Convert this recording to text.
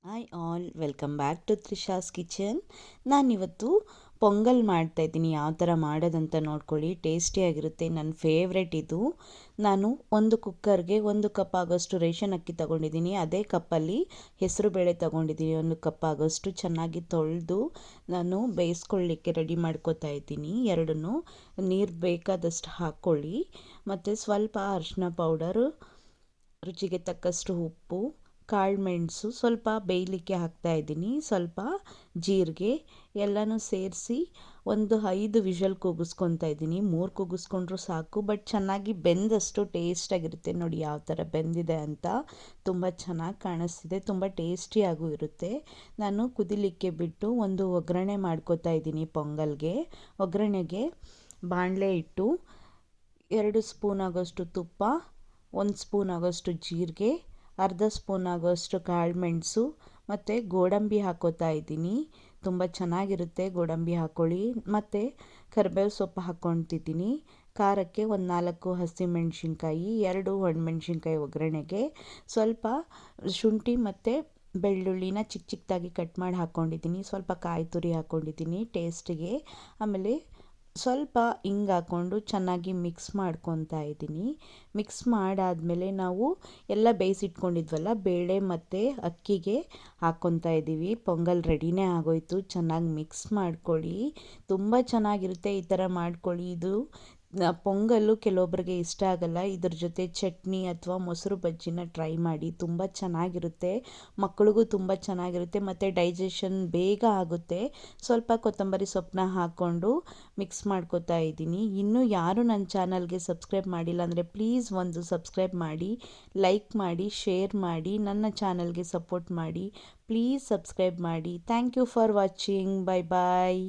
Hi all, welcome back to Trisha's kitchen. ನಾನಿವತ್ತು ಪೊಂಗಲ್ ಮಾಡ್ತಾಯಿದ್ದೀನಿ. ಯಾವ ಥರ ಮಾಡೋದಂತ ನೋಡ್ಕೊಳ್ಳಿ. ಟೇಸ್ಟಿಯಾಗಿರುತ್ತೆ, ನನ್ನ ಫೇವ್ರೆಟ್ ಇದು. ನಾನು ಒಂದು ಕುಕ್ಕರ್ಗೆ 1 ಕಪ್ ಆಗೋಷ್ಟು ರೇಷನ್ ಅಕ್ಕಿ ತೊಗೊಂಡಿದ್ದೀನಿ. ಅದೇ ಕಪ್ಪಲ್ಲಿ ಹೆಸರುಬೇಳೆ ತೊಗೊಂಡಿದ್ದೀನಿ. 1 ಕಪ್ ಆಗೋಷ್ಟು ಚೆನ್ನಾಗಿ ತೊಳೆದು ನಾನು ಬೇಯಿಸ್ಕೊಳ್ಳಿಕ್ಕೆ ರೆಡಿ ಮಾಡ್ಕೋತಾ ಇದ್ದೀನಿ. ಎರಡನ್ನೂ ನೀರು ಬೇಕಾದಷ್ಟು ಹಾಕ್ಕೊಳ್ಳಿ. ಮತ್ತು ಸ್ವಲ್ಪ ಅರಿಶಿನ ಪೌಡರು, ರುಚಿಗೆ ತಕ್ಕಷ್ಟು ಉಪ್ಪು, ಕಾಳುಮೆಣಸು ಸ್ವಲ್ಪ ಬೇಯಲಿಕ್ಕೆ ಹಾಕ್ತಾಯಿದ್ದೀನಿ, ಸ್ವಲ್ಪ ಜೀರಿಗೆ ಎಲ್ಲನೂ ಸೇರಿಸಿ ಒಂದು 5 ವಿಷಲ್ ಕೂಗಿಸ್ಕೊತಾ ಇದ್ದೀನಿ. 3 ಕೂಗಿಸ್ಕೊಂಡ್ರೂ ಸಾಕು, ಬಟ್ ಚೆನ್ನಾಗಿ ಬೆಂದಷ್ಟು ಟೇಸ್ಟಾಗಿರುತ್ತೆ. ನೋಡಿ ಯಾವ ಥರ ಬೆಂದಿದೆ ಅಂತ, ತುಂಬ ಚೆನ್ನಾಗಿ ಕಾಣಿಸ್ತಿದೆ, ತುಂಬ ಟೇಸ್ಟಿಯಾಗೂ ಇರುತ್ತೆ. ನಾನು ಕುದಿಲಿಕ್ಕೆ ಬಿಟ್ಟು ಒಂದು ಒಗ್ಗರಣೆ ಮಾಡ್ಕೋತಾ ಇದ್ದೀನಿ ಪೊಂಗಲ್ಗೆ. ಒಗ್ಗರಣೆಗೆ ಬಾಣಲೆ ಇಟ್ಟು 2 ಸ್ಪೂನ್ ಆಗೋಷ್ಟು ತುಪ್ಪ, 1 ಸ್ಪೂನ್ ಆಗೋಷ್ಟು ಜೀರಿಗೆ, ಅರ್ಧ ಸ್ಪೂನ್ ಆಗೋಷ್ಟು ಕಾಳುಮೆಣಸು ಮತ್ತು ಗೋಡಂಬಿ ಹಾಕೋತಾ ಇದ್ದೀನಿ. ತುಂಬ ಚೆನ್ನಾಗಿರುತ್ತೆ, ಗೋಡಂಬಿ ಹಾಕ್ಕೊಳ್ಳಿ. ಮತ್ತು ಕರಿಬೇವು ಸೊಪ್ಪು ಹಾಕ್ಕೊತಿದ್ದೀನಿ. ಖಾರಕ್ಕೆ 4 ಹಸಿಮೆಣ್ಸಿನ್ಕಾಯಿ, 2 ಒಣಮೆಣ್ಸಿನ್ಕಾಯಿ ಒಗ್ಗರಣೆಗೆ, ಸ್ವಲ್ಪ ಶುಂಠಿ ಮತ್ತು ಬೆಳ್ಳುಳ್ಳಿನ ಚಿಕ್ಕ ಚಿಕ್ಕದಾಗಿ ಕಟ್ ಮಾಡಿ ಹಾಕ್ಕೊಂಡಿದ್ದೀನಿ. ಸ್ವಲ್ಪ ಕಾಯಿ ತುರಿ ಹಾಕ್ಕೊಂಡಿದ್ದೀನಿ ಟೇಸ್ಟಿಗೆ. ಆಮೇಲೆ ಸ್ವಲ್ಪ ಹಿಂಗೆ ಹಾಕ್ಕೊಂಡು ಚೆನ್ನಾಗಿ ಮಿಕ್ಸ್ ಮಾಡ್ಕೊತಾ ಇದ್ದೀನಿ. ಮಿಕ್ಸ್ ಮಾಡಾದಮೇಲೆ ನಾವು ಎಲ್ಲ ಬೇಯಿಸಿಟ್ಕೊಂಡಿದ್ವಲ್ಲ ಬೇಳೆ ಮತ್ತು ಅಕ್ಕಿಗೆ ಹಾಕ್ಕೊತಾ ಇದ್ದೀವಿ. ಪೊಂಗಲ್ ರೆಡಿನೇ ಆಗೋಯ್ತು. ಚೆನ್ನಾಗಿ ಮಿಕ್ಸ್ ಮಾಡ್ಕೊಳ್ಳಿ, ತುಂಬ ಚೆನ್ನಾಗಿರುತ್ತೆ. ಈ ಥರ ಮಾಡ್ಕೊಳ್ಳಿ. ಇದು ಪೊಂಗಲ್ಲು ಕೆಲವೊಬ್ಬರಿಗೆ ಇಷ್ಟ ಆಗಲ್ಲ. ಇದ್ರ ಜೊತೆ ಚಟ್ನಿ ಅಥವಾ ಮೊಸರು ಬಜ್ಜಿನ ಟ್ರೈ ಮಾಡಿ, ತುಂಬ ಚೆನ್ನಾಗಿರುತ್ತೆ. ಮಕ್ಕಳಿಗೂ ತುಂಬ ಚೆನ್ನಾಗಿರುತ್ತೆ ಮತ್ತು ಡೈಜೆಷನ್ ಬೇಗ ಆಗುತ್ತೆ. ಸ್ವಲ್ಪ ಕೊತ್ತಂಬರಿ ಸೊಪ್ಪನ್ನ ಹಾಕ್ಕೊಂಡು ಮಿಕ್ಸ್ ಮಾಡ್ಕೋತಾ ಇದ್ದೀನಿ. ಇನ್ನೂ ಯಾರು ನನ್ನ ಚಾನಲ್ಗೆ ಸಬ್ಸ್ಕ್ರೈಬ್ ಮಾಡಿಲ್ಲ ಅಂದರೆ ಪ್ಲೀಸ್ ಒಂದು ಸಬ್ಸ್ಕ್ರೈಬ್ ಮಾಡಿ, ಲೈಕ್ ಮಾಡಿ, ಶೇರ್ ಮಾಡಿ, ನನ್ನ ಚಾನಲ್ಗೆ ಸಪೋರ್ಟ್ ಮಾಡಿ. ಪ್ಲೀಸ್ ಸಬ್ಸ್ಕ್ರೈಬ್ ಮಾಡಿ. Thank you for watching. Bye bye.